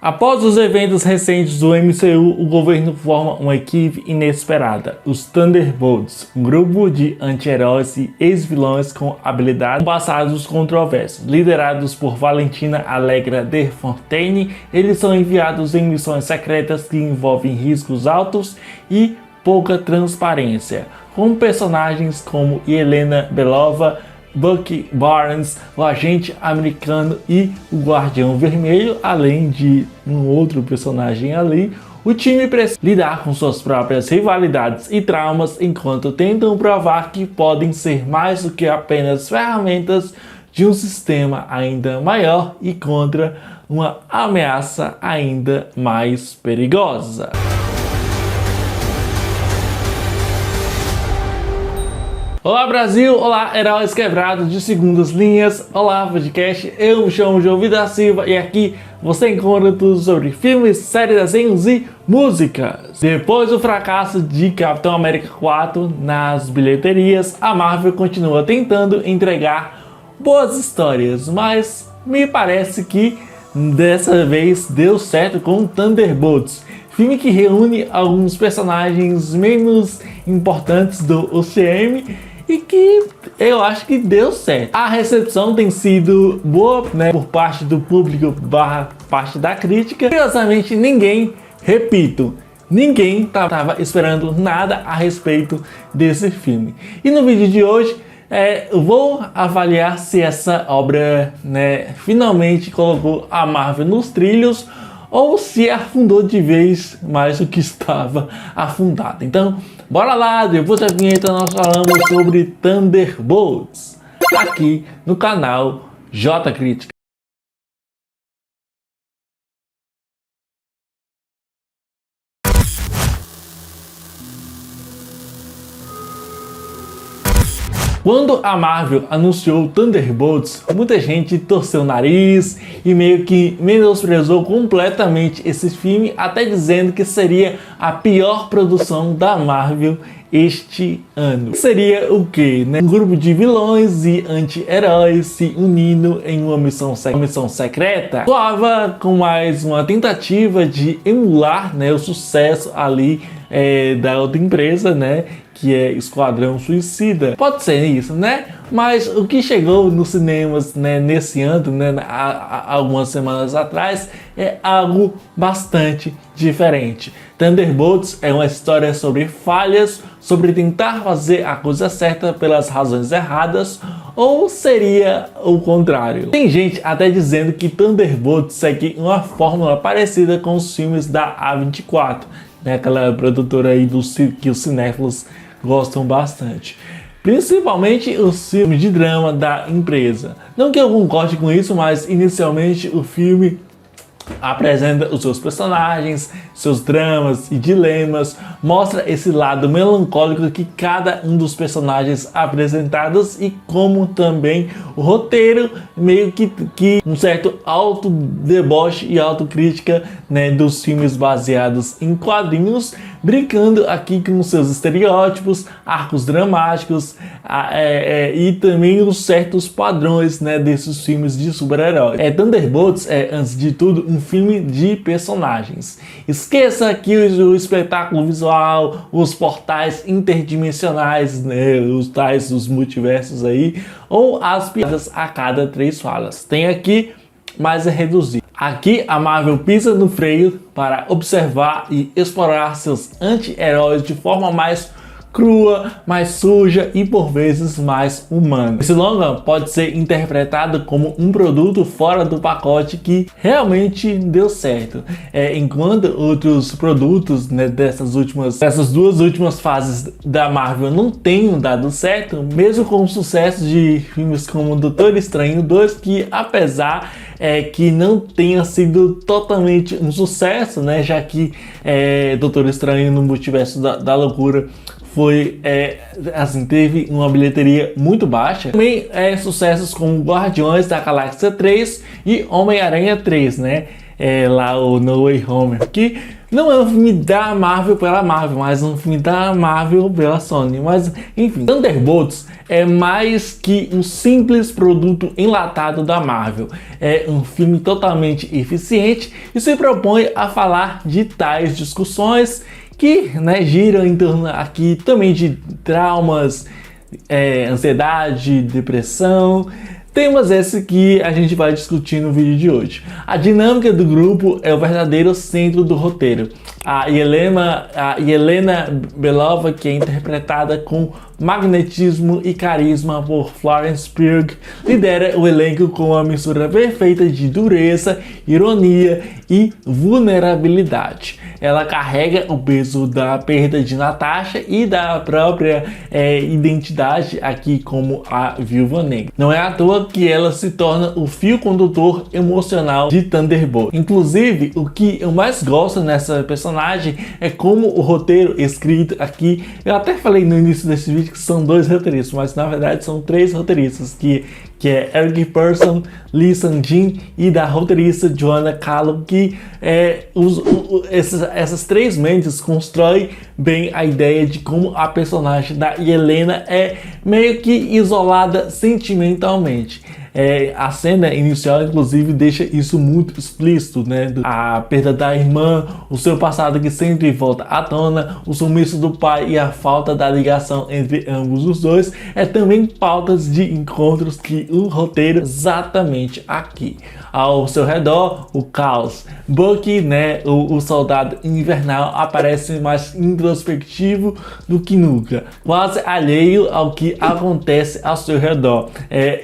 Após os eventos recentes do MCU, o governo forma uma equipe inesperada, os Thunderbolts, um grupo de anti-heróis e ex-vilões com habilidades passados controversos. Liderados por Valentina Allegra de Fontaine, eles são enviados em missões secretas que envolvem riscos altos e pouca transparência, com personagens como Yelena Belova, Bucky Barnes, o agente americano e o Guardião Vermelho, além de um outro personagem ali. O time precisa lidar com suas próprias rivalidades e traumas enquanto tentam provar que podem ser mais do que apenas ferramentas de um sistema ainda maior e contra uma ameaça ainda mais perigosa. Olá Brasil, olá heróis quebrados de segundas linhas, olá podcast, eu me chamo João Vida Silva e aqui você encontra tudo sobre filmes, séries, desenhos e músicas. Depois do fracasso de Capitão América 4 nas bilheterias, a Marvel continua tentando entregar boas histórias, mas me parece que dessa vez deu certo com Thunderbolts. Filme que reúne alguns personagens menos importantes do UCM e que eu acho que deu certo. A recepção tem sido boa, né, por parte do público barra parte da crítica. Curiosamente, ninguém estava esperando nada a respeito desse filme. E no vídeo de hoje, eu vou avaliar se essa obra, né, finalmente colocou a Marvel nos trilhos ou se afundou de vez mais do que estava afundado. Então, bora lá, depois da vinheta nós falamos sobre Thunderbolts, aqui no canal J Crítica. Quando a Marvel anunciou Thunderbolts, muita gente torceu o nariz e meio que menosprezou completamente esse filme, até dizendo que seria a pior produção da Marvel este ano. Seria o que, né? Um grupo de vilões e anti-heróis se unindo em uma missão secreta. Soava com mais uma tentativa de emular, né, o sucesso ali da outra empresa, né, que é Esquadrão Suicida. Pode ser isso, né? Mas o que chegou nos cinemas, né, nesse ano, né, há algumas semanas atrás, é algo bastante diferente. Thunderbolts é uma história sobre falhas, sobre tentar fazer a coisa certa pelas razões erradas, ou seria o contrário? Tem gente até dizendo que Thunderbolts segue uma fórmula parecida com os filmes da A24, né, aquela produtora aí que os cinéfilos gostam bastante. Principalmente os filmes de drama da empresa. Não que eu concorde com isso, mas inicialmente o filme apresenta os seus personagens, seus dramas e dilemas, mostra esse lado melancólico que cada um dos personagens apresentados e como também o roteiro meio que um certo auto-deboche e autocrítica, né, dos filmes baseados em quadrinhos, brincando aqui com seus estereótipos, arcos dramáticos e também os certos padrões, né, desses filmes de super-heróis. Thunderbolts é, antes de tudo, um filme de personagens. Esqueça aqui o espetáculo visual, os portais interdimensionais, né, os multiversos aí, ou as piadas a cada 3 falas. Tem aqui, mas é reduzido. Aqui a Marvel pisa no freio para observar e explorar seus anti-heróis de forma mais crua, mais suja e por vezes mais humana. Esse longa pode ser interpretado como um produto fora do pacote que realmente deu certo, enquanto outros produtos, né, dessas duas últimas fases da Marvel não tenham dado certo, mesmo com o sucesso de filmes como Doutor Estranho 2, que apesar que não tenha sido totalmente um sucesso, né, já que Doutor Estranho no Multiverso da Loucura foi, teve uma bilheteria muito baixa. Também sucessos como Guardiões da Galáxia 3 e Homem-Aranha 3, né? lá o No Way Home, que não é um filme da Marvel pela Marvel, mas um filme da Marvel pela Sony. Mas enfim, Thunderbolts é mais que um simples produto enlatado da Marvel. É um filme totalmente eficiente e se propõe a falar de tais discussões que, né, giram em torno aqui também de traumas, ansiedade, depressão. Temas esses que a gente vai discutir no vídeo de hoje. A dinâmica do grupo é o verdadeiro centro do roteiro. A Yelena Belova, que é interpretada com magnetismo e carisma por Florence Pugh, lidera o elenco com uma mistura perfeita de dureza, ironia e vulnerabilidade. Ela carrega o peso da perda de Natasha e da própria identidade aqui como a Viúva Negra. Não é à toa que ela se torna o fio condutor emocional de Thunderbolt. Inclusive, o que eu mais gosto nessa personagem é como o roteiro escrito aqui, eu até falei no início desse vídeo que são 2 roteiristas, mas na verdade são 3 roteiristas, que é Eric Pearson, Lee Sang-jin e da roteirista Joanna Callum, que essas 3 mentes constroem bem a ideia de como a personagem da Yelena é meio que isolada sentimentalmente. A cena inicial, inclusive, deixa isso muito explícito, né? A perda da irmã, o seu passado que sempre volta à tona, o sumiço do pai e a falta da ligação entre ambos os dois é também pautas de encontros que o roteiro exatamente aqui. Ao seu redor, o caos. Bucky, né, o soldado invernal, aparece mais introspectivo do que nunca, quase alheio ao que acontece ao seu redor.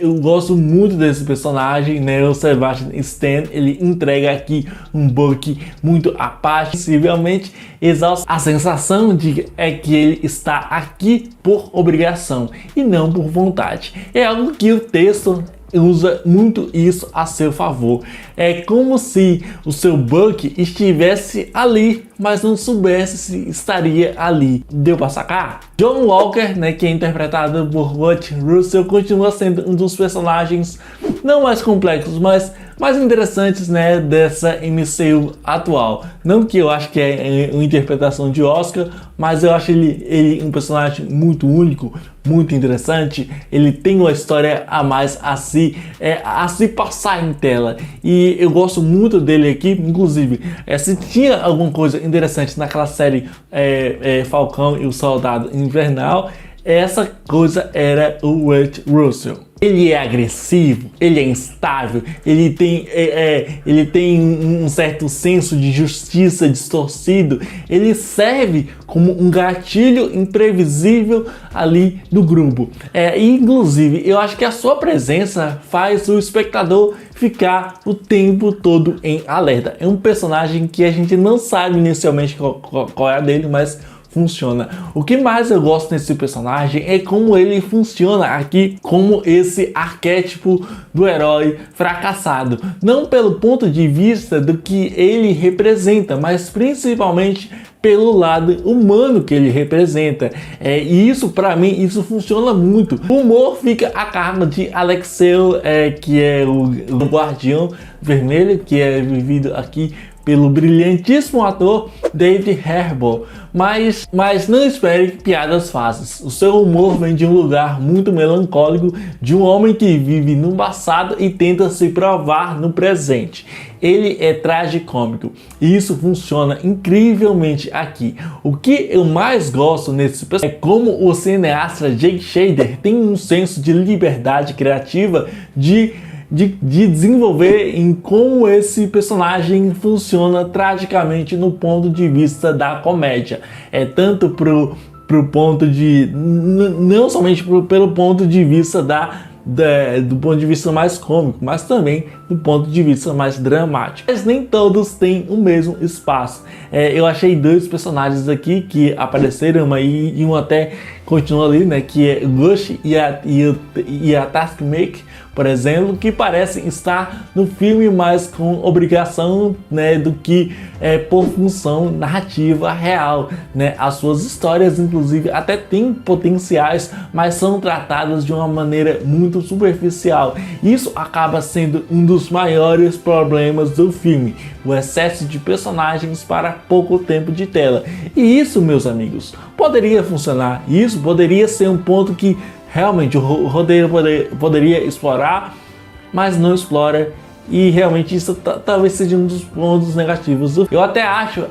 Eu gosto muito desse personagem, né? O Sebastian Stan, ele entrega aqui um Bucky muito apático, possivelmente exausto. A sensação de que ele está aqui por obrigação e não por vontade. É algo que o texto usa muito isso a seu favor. É como se o seu Bucky estivesse ali, mas não soubesse se estaria ali. Deu pra sacar? John Walker, né, que é interpretado por Kurt Russell, continua sendo um dos personagens não mais complexos, mas mais interessantes, né, dessa MCU atual. Não que eu acho que é uma interpretação de Oscar, mas eu acho ele um personagem muito único, muito interessante. Ele tem uma história a mais a se passar em tela. E eu gosto muito dele aqui, inclusive, se tinha alguma coisa interessante naquela série Falcão e o Soldado Invernal, essa coisa era o Kurt Russell. Ele é agressivo, ele é instável, ele tem um certo senso de justiça distorcido, ele serve como um gatilho imprevisível ali do grupo. Inclusive, eu acho que a sua presença faz o espectador ficar o tempo todo em alerta. É um personagem que a gente não sabe inicialmente qual é a dele, mas funciona. O que mais eu gosto nesse personagem é como ele funciona aqui como esse arquétipo do herói fracassado. Não pelo ponto de vista do que ele representa, mas principalmente pelo lado humano que ele representa. E isso, para mim, isso funciona muito. O humor fica a cargo de Alexeu, que é o Guardião Vermelho, que é vivido aqui pelo brilhantíssimo ator David Harbour. Mas não espere piadas fáceis. O seu humor vem de um lugar muito melancólico, de um homem que vive no passado e tenta se provar no presente. Ele é tragicômico e isso funciona incrivelmente aqui. O que eu mais gosto nesse personagem é como o cineasta Jake Schrader tem um senso de liberdade criativa de desenvolver em como esse personagem funciona tragicamente no ponto de vista da comédia. Tanto pro ponto de... não somente pelo ponto de vista do ponto de vista mais cômico, mas também do ponto de vista mais dramático. Mas nem todos têm o mesmo espaço. Eu achei 2 personagens aqui que apareceram aí e um até continua ali, né, que é Gush e a Taskmaster, por exemplo, que parecem estar no filme mais com obrigação, né, do que por função narrativa real, né? As suas histórias, inclusive, até têm potenciais, mas são tratadas de uma maneira muito superficial. Isso acaba sendo um dos maiores problemas do filme, o excesso de personagens para pouco tempo de tela. E isso, meus amigos, poderia funcionar. Isso poderia ser um ponto que realmente o roteiro poderia explorar, mas não explora, e realmente isso talvez seja um dos pontos negativos. Eu até acho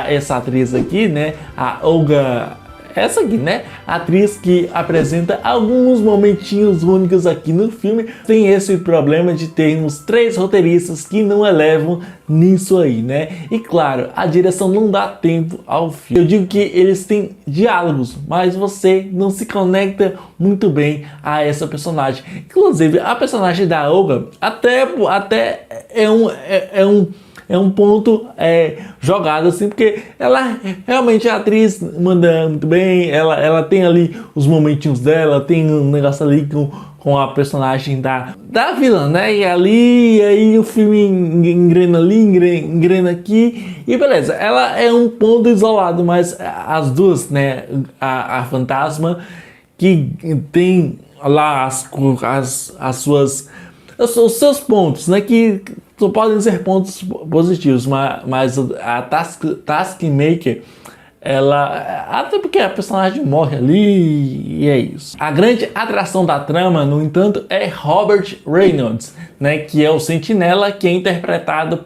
essa atriz aqui, né, a Olga, essa aqui, né, a atriz que apresenta alguns momentinhos únicos aqui no filme, tem esse problema de termos 3 roteiristas que não elevam nisso aí, né? E claro, a direção não dá tempo ao filme. Eu digo que eles têm diálogos, mas você não se conecta muito bem a essa personagem. Inclusive, a personagem da Olga até é um ponto jogado assim, porque ela realmente, a atriz manda muito bem, ela tem ali os momentinhos dela, tem um negócio ali com a personagem da vilã, né? E aí o filme engrena ali, engrena aqui, e beleza, ela é um ponto isolado, mas as duas, né? A fantasma, que tem lá os seus pontos, né, que só podem ser pontos positivos, mas a Taskmaster, ela, até porque a personagem morre ali, e é isso. A grande atração da trama, no entanto, é Robert Reynolds, né, que é o Sentinela, que é interpretado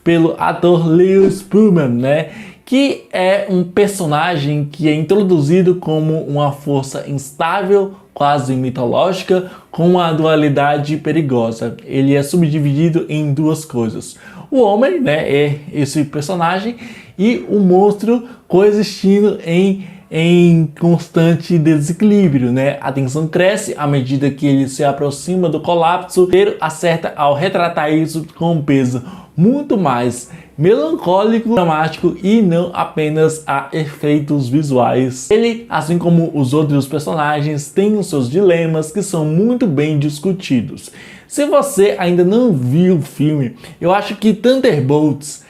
pelo ator Lewis Pullman, né, que é um personagem que é introduzido como uma força instável, quase mitológica, com uma dualidade perigosa. Ele é subdividido em 2 coisas: o homem, né, é esse personagem, e o monstro coexistindo em constante desequilíbrio, né? A tensão cresce à medida que ele se aproxima do colapso. Ele acerta ao retratar isso com um peso muito mais melancólico, dramático, e não apenas a efeitos visuais. Ele, assim como os outros personagens, tem os seus dilemas que são muito bem discutidos. Se você ainda não viu o filme, eu acho que Thunderbolts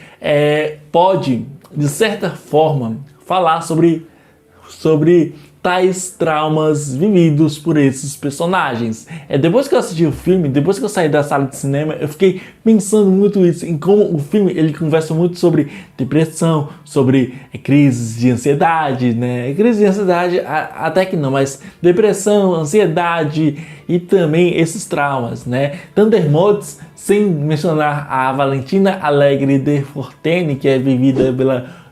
pode, de certa forma, falar sobre tais traumas vividos por esses personagens. Depois que eu assisti o filme, depois que eu saí da sala de cinema, eu fiquei pensando muito isso, em como o filme ele conversa muito sobre depressão, sobre crises de ansiedade, né? Crise de ansiedade até que não, mas depressão, ansiedade e também esses traumas, né? Thunderbolts, sem mencionar a Valentina Alegre de Fortune, que é vivida pela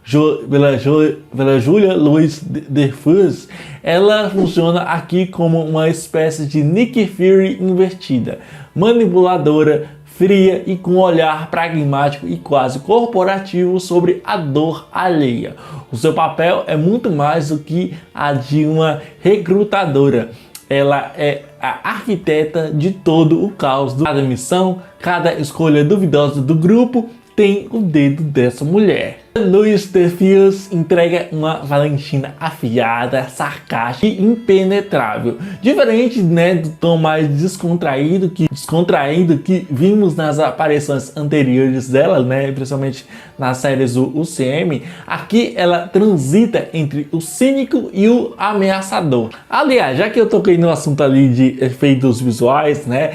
Julia Louis-Dreyfus, ela funciona aqui como uma espécie de Nick Fury invertida, manipuladora, fria e com um olhar pragmático e quase corporativo sobre a dor alheia. O seu papel é muito mais do que a de uma recrutadora. Ela é a arquiteta de todo o caos. Cada missão, cada escolha duvidosa do grupo tem o dedo dessa mulher. Louis-Dreyfus entrega uma Valentina afiada, sarcástica e impenetrável. Diferente, né, do tom mais descontraído que vimos nas aparições anteriores dela, né, principalmente nas séries do UCM, aqui ela transita entre o cínico e o ameaçador. Aliás, já que eu toquei no assunto ali de efeitos visuais, né,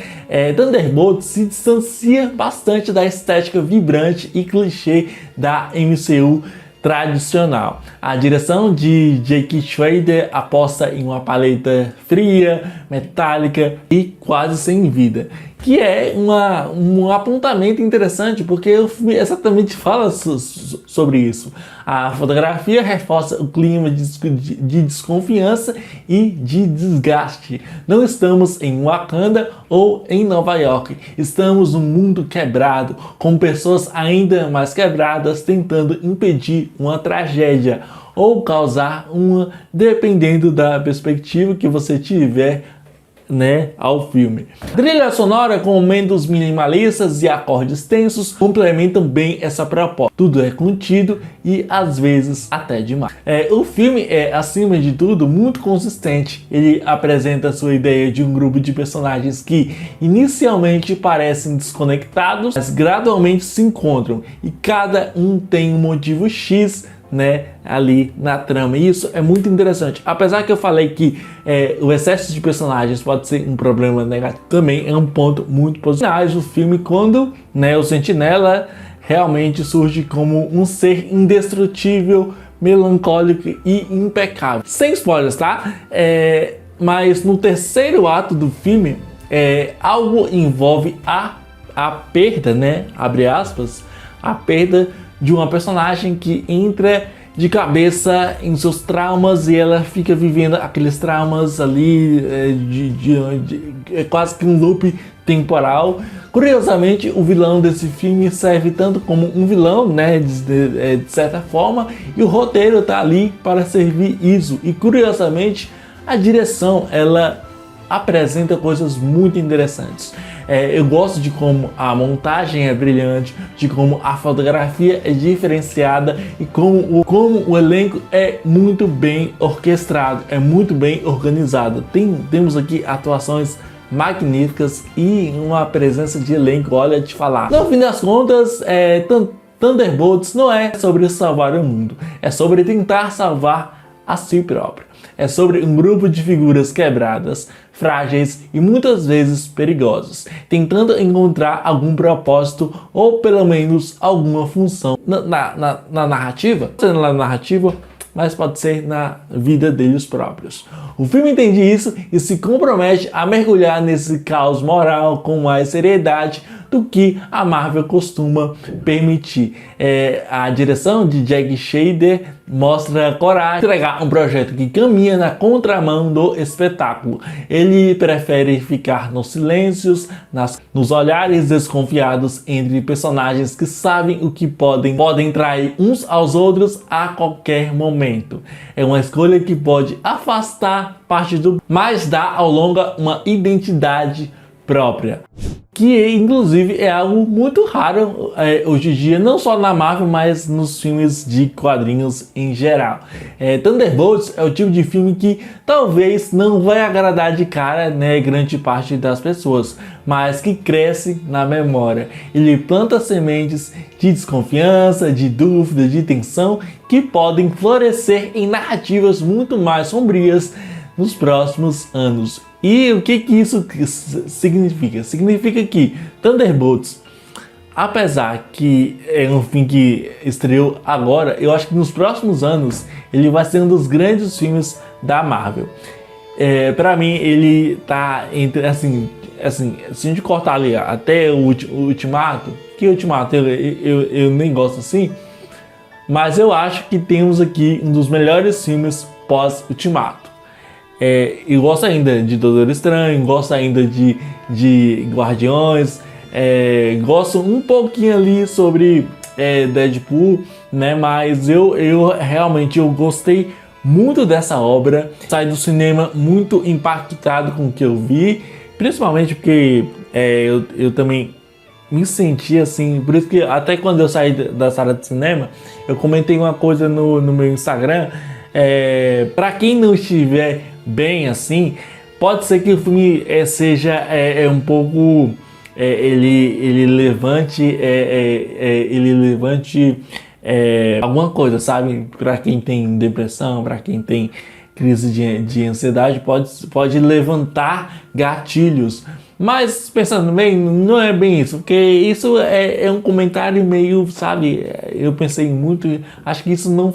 Thunderbolts se distancia bastante da estética vibrante e clichê da MCU tradicional. A direção de Jake Schrader aposta em uma paleta fria, metálica e quase sem vida, que é um apontamento interessante, porque o filme exatamente fala sobre isso. A fotografia reforça o clima de desconfiança e de desgaste. Não estamos em Wakanda ou em Nova York. Estamos num mundo quebrado, com pessoas ainda mais quebradas tentando impedir uma tragédia ou causar uma, dependendo da perspectiva que você tiver né, ao filme. Trilha sonora com momentos minimalistas e acordes tensos complementam bem essa proposta. Tudo é contido e às vezes até demais. O filme é, acima de tudo, muito consistente. Ele apresenta a sua ideia de um grupo de personagens que inicialmente parecem desconectados, mas gradualmente se encontram e cada um tem um motivo X, né, ali na trama. E isso é muito interessante. Apesar que eu falei que o excesso de personagens pode ser um problema negativo, também é um ponto muito positivo. O filme, quando, né, o Sentinela realmente surge como um ser indestrutível, melancólico e impecável. Sem spoilers, tá? Mas no terceiro ato do filme, algo envolve a perda, né, abre aspas, a perda de uma personagem que entra de cabeça em seus traumas e ela fica vivendo aqueles traumas ali, quase que um loop temporal. Curiosamente, o vilão desse filme serve tanto como um vilão, né, de certa forma, e o roteiro tá ali para servir isso. E curiosamente, a direção, ela apresenta coisas muito interessantes. Eu gosto de como a montagem é brilhante, de como a fotografia é diferenciada e como o elenco é muito bem orquestrado, é muito bem organizado. Temos aqui atuações magníficas e uma presença de elenco, olha, te falar. No fim das contas, Thunderbolts não é sobre salvar o mundo, é sobre tentar salvar a si próprio. É sobre um grupo de figuras quebradas, frágeis e muitas vezes perigosas, tentando encontrar algum propósito ou pelo menos alguma função na narrativa, sendo na narrativa, mas pode ser na vida deles próprios. O filme entende isso e se compromete a mergulhar nesse caos moral com mais seriedade do que a Marvel costuma permitir. A direção de Jack Schrader mostra coragem de entregar um projeto que caminha na contramão do espetáculo. Ele prefere ficar nos silêncios, nos olhares desconfiados entre personagens que sabem o que podem trair uns aos outros a qualquer momento. É uma escolha que pode afastar parte mas dá ao longo uma identidade própria, que inclusive é algo muito raro hoje em dia, não só na Marvel, mas nos filmes de quadrinhos em geral. Thunderbolts é o tipo de filme que talvez não vai agradar de cara, né, grande parte das pessoas, mas que cresce na memória. Ele planta sementes de desconfiança, de dúvida, de tensão, que podem florescer em narrativas muito mais sombrias nos próximos anos. E o que isso significa? Significa que Thunderbolts, apesar que é um filme que estreou agora, eu acho que nos próximos anos ele vai ser um dos grandes filmes da Marvel. Para mim ele tá entre assim, se a gente cortar ali até o Ultimato, que Ultimato eu nem gosto assim, mas eu acho que temos aqui um dos melhores filmes pós-Ultimato. Eu gosto ainda de Doutor Estranho, gosto ainda de Guardiões, gosto um pouquinho ali sobre Deadpool, né? Mas eu realmente gostei muito dessa obra. Saí do cinema muito impactado com o que eu vi, principalmente porque eu também me senti assim, por isso que até quando eu saí da sala de cinema, eu comentei uma coisa no meu Instagram. Para quem não estiver bem assim, pode ser que o filme seja um pouco ele levante alguma coisa, sabe? Para quem tem depressão, para quem tem crise de ansiedade, pode levantar gatilhos. Mas pensando bem, não é bem isso, porque isso é um comentário meio, sabe? Eu pensei muito, acho que isso não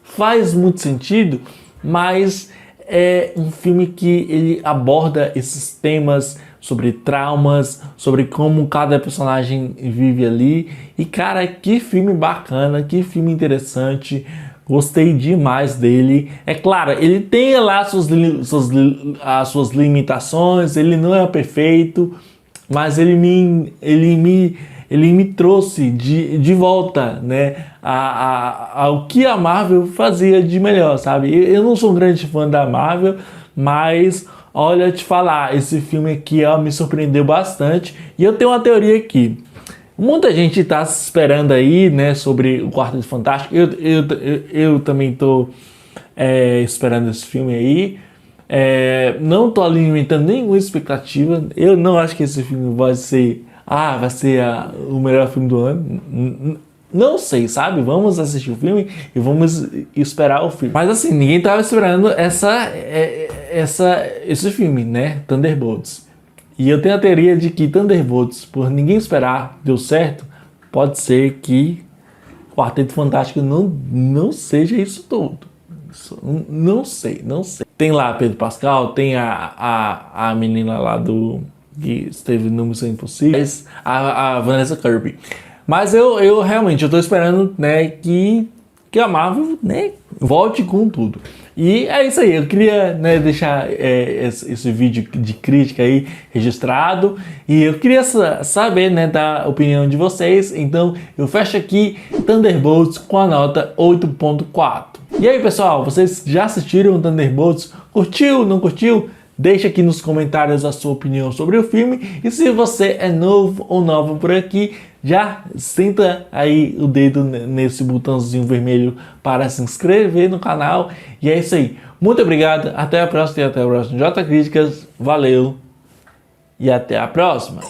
faz muito sentido, mas é um filme que ele aborda esses temas sobre traumas, sobre como cada personagem vive ali. E cara, que filme bacana, que filme interessante. Gostei demais dele. É claro, ele tem lá as suas limitações, ele não é perfeito, mas ele me trouxe de volta, né, ao que a Marvel fazia de melhor, sabe? Eu não sou um grande fã da Marvel, mas olha, te falar, esse filme aqui ó, me surpreendeu bastante. E eu tenho uma teoria aqui. Muita gente está esperando aí, né, sobre o Quarteto Fantástico. Eu também estou esperando esse filme aí. Não estou alimentando nenhuma expectativa. Eu não acho que esse filme vai ser o melhor filme do ano. Não sei, sabe? Vamos assistir o filme e vamos esperar o filme. Mas assim, ninguém estava esperando esse filme, né? Thunderbolts. E eu tenho a teoria de que Thunderbolts, por ninguém esperar, deu certo. Pode ser que Quarteto Fantástico não seja isso tudo. Não sei. Tem lá Pedro Pascal, tem a menina lá que esteve no Missão Impossível, a Vanessa Kirby. Mas eu realmente tô esperando, né, que a Marvel, né, volte com tudo. E é isso aí, eu queria, né, deixar esse vídeo de crítica aí registrado. E eu queria saber, né, da opinião de vocês. Então eu fecho aqui Thunderbolts com a nota 8.4. E aí pessoal, vocês já assistiram Thunderbolts? Curtiu, não curtiu? Deixa aqui nos comentários a sua opinião sobre o filme. E se você é novo ou nova por aqui, já senta aí o dedo nesse botãozinho vermelho para se inscrever no canal. E é isso aí. Muito obrigado. Até a próxima e até o próximo J Críticas. Valeu. E até a próxima.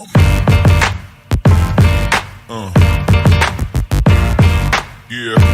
Yeah.